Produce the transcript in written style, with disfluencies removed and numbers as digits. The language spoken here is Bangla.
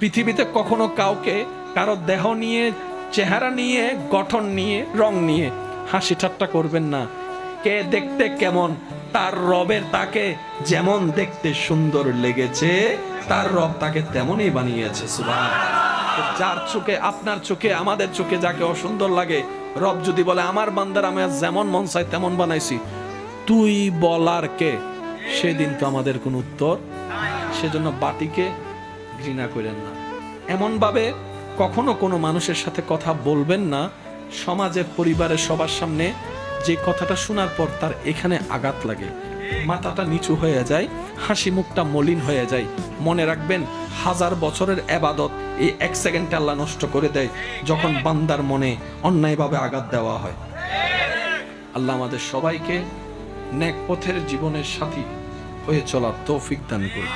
পৃথিবীতে কখনো কাউকে কারো দেহ নিয়ে, চেহারা নিয়ে, গঠন নিয়ে, রং নিয়ে হাসি ঠাট্টা করবেন না। কে দেখতে কেমন, তার রবের তাকে যেমন দেখতে সুন্দর লেগেছে, তার রব তাকে তেমনই বানিয়েছে। সুবহানাল্লাহ। যার চোখে, আপনার চোখে, আমাদের চোখে যাকে অসুন্দর লাগে, রব যদি বলে আমার বান্দার আমি যেমন মন চাই তেমন বানাইছি, তুই বলার কে? সেদিন তো আমাদের কোন উত্তর। সেজন্য বাতিকে ঘৃণা করেন না। এমন ভাবে কখনো কোনো মানুষের সাথে কথা বলবেন না, সমাজে, পরিবারের সবার সামনে যে কথাটা শোনার পর তার এখানে আঘাত লাগে, মাথাটা নিচু হয়ে যায়, হাসি মুখটা মলিন হয়ে যায়। মনে রাখবেন, 1000 বছরের ইবাদত এই 1 সেকেন্ডে আল্লাহ নষ্ট করে দেয় যখন বান্দার মনে অন্যায়ভাবে আঘাত দেওয়া হয়। আল্লাহ আমাদের সবাইকে নেক পথের জীবনের সাথী হয়ে চলার তৌফিক দান করুন।